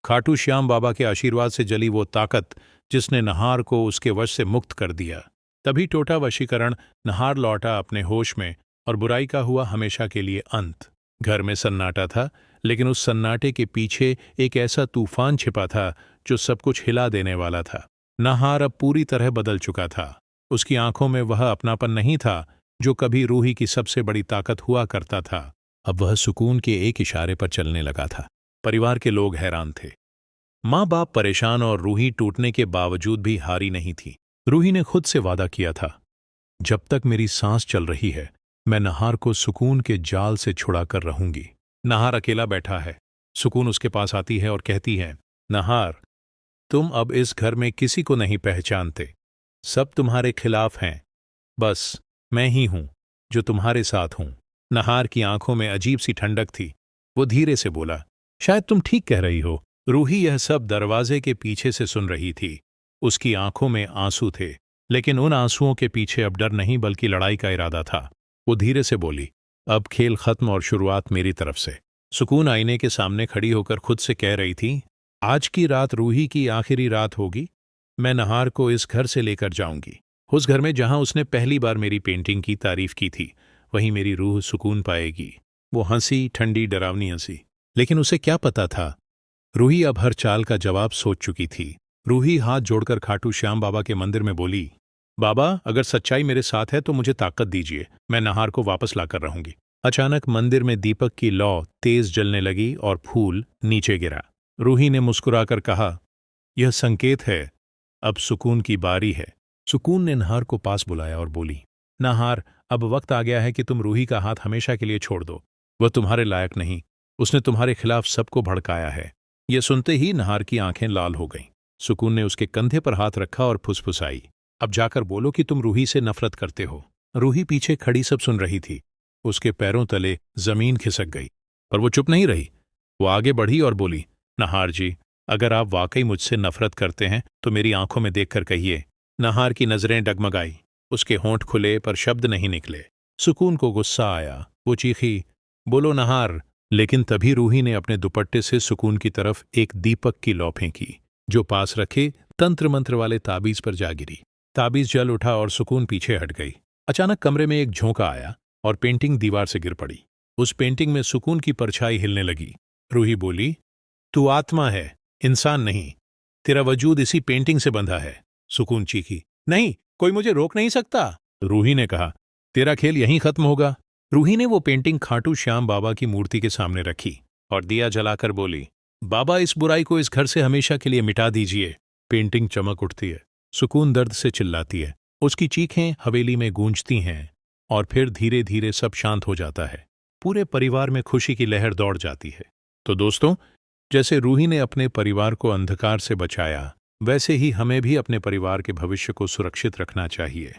खाटू श्याम बाबा के आशीर्वाद से जली वो ताकत जिसने नहार को उसके वश से मुक्त कर दिया। तभी टोटा वशीकरण, नहार लौटा अपने होश में और बुराई का हुआ हमेशा के लिए अंत। घर में सन्नाटा था, लेकिन उस सन्नाटे के पीछे एक ऐसा तूफान छिपा था जो सब कुछ हिला देने वाला था। नहार अब पूरी तरह बदल चुका था। उसकी आंखों में वह अपनापन नहीं था जो कभी रूही की सबसे बड़ी ताकत हुआ करता था। अब वह सुकून के एक इशारे पर चलने लगा था। परिवार के लोग हैरान थे। माँ बाप परेशान और रूही टूटने के बावजूद भी हारी नहीं थी। रूही ने खुद से वादा किया था, जब तक मेरी सांस चल रही है मैं नहार को सुकून के जाल से छुड़ाकर रहूंगी। नहार अकेला बैठा है। सुकून उसके पास आती है और कहती है, नहार, तुम अब इस घर में किसी को नहीं पहचानते। सब तुम्हारे खिलाफ हैं। बस मैं ही हूं जो तुम्हारे साथ हूं। नहार की आंखों में अजीब सी ठंडक थी। वो धीरे से बोला, शायद तुम ठीक कह रही हो। रूही यह सब दरवाजे के पीछे से सुन रही थी। उसकी आंखों में आंसू थे, लेकिन उन आंसुओं के पीछे अब डर नहीं बल्कि लड़ाई का इरादा था। वो धीरे से बोली, अब खेल खत्म और शुरुआत मेरी तरफ से। सुकून आईने के सामने खड़ी होकर खुद से कह रही थी, आज की रात रूही की आखिरी रात होगी। मैं नहार को इस घर से लेकर जाऊंगी। उस घर में जहां उसने पहली बार मेरी पेंटिंग की तारीफ की थी, वहीं मेरी रूह सुकून पाएगी। वो हंसी, ठंडी डरावनी हंसी। लेकिन उसे क्या पता था, रूही अब हर चाल का जवाब सोच चुकी थी। रूही हाथ जोड़कर खाटू श्याम बाबा के मंदिर में बोली, बाबा, अगर सच्चाई मेरे साथ है तो मुझे ताकत दीजिए। मैं नहार को वापस लाकर रहूंगी। अचानक मंदिर में दीपक की लौ तेज जलने लगी और फूल नीचे गिरा। रूही ने मुस्कुराकर कहा, यह संकेत है, अब सुकून की बारी है। सुकून ने नहार को पास बुलाया और बोली, नहार, अब वक्त आ गया है कि तुम रूही का हाथ हमेशा के लिए छोड़ दो। वह तुम्हारे लायक नहीं। उसने तुम्हारे खिलाफ सबको भड़काया है। यह सुनते ही नहार की आंखें लाल हो गईं। सुकून ने उसके कंधे पर हाथ रखा और फुसफुसाई, अब जाकर बोलो कि तुम रूही से नफरत करते हो। रूही पीछे खड़ी सब सुन रही थी। उसके पैरों तले जमीन खिसक गई, पर वो चुप नहीं रही। वो आगे बढ़ी और बोली, नहार जी, अगर आप वाकई मुझसे नफरत करते हैं तो मेरी आंखों में देखकर कहिए। नहार की नजरें डगमगाई। उसके होंठ खुले पर शब्द नहीं निकले। सुकून को गुस्सा आया। वो चीखी, बोलो नहार। लेकिन तभी रूही ने अपने दुपट्टे से सुकून की तरफ एक दीपक की लौ फेंकी, जो पास रखे तंत्र मंत्र वाले ताबीज पर जा गिरी। ताबीज जल उठा और सुकून पीछे हट गई। अचानक कमरे में एक झोंका आया और पेंटिंग दीवार से गिर पड़ी। उस पेंटिंग में सुकून की परछाई हिलने लगी। रूही बोली, तू आत्मा है, इंसान नहीं। तेरा वजूद इसी पेंटिंग से बंधा है। सुकून चीखी, नहीं, कोई मुझे रोक नहीं सकता। रूही ने कहा, तेरा खेल यहीं खत्म होगा। रूही ने वो पेंटिंग खाटू श्याम बाबा की मूर्ति के सामने रखी और दिया जलाकर बोली, बाबा, इस बुराई को इस घर से हमेशा के लिए मिटा दीजिए। पेंटिंग चमक उठती है। सुकून दर्द से चिल्लाती है। उसकी चीखें हवेली में गूंजती हैं और फिर धीरे धीरे सब शांत हो जाता है। पूरे परिवार में खुशी की लहर दौड़ जाती है। तो दोस्तों, जैसे रूही ने अपने परिवार को अंधकार से बचाया, वैसे ही हमें भी अपने परिवार के भविष्य को सुरक्षित रखना चाहिए।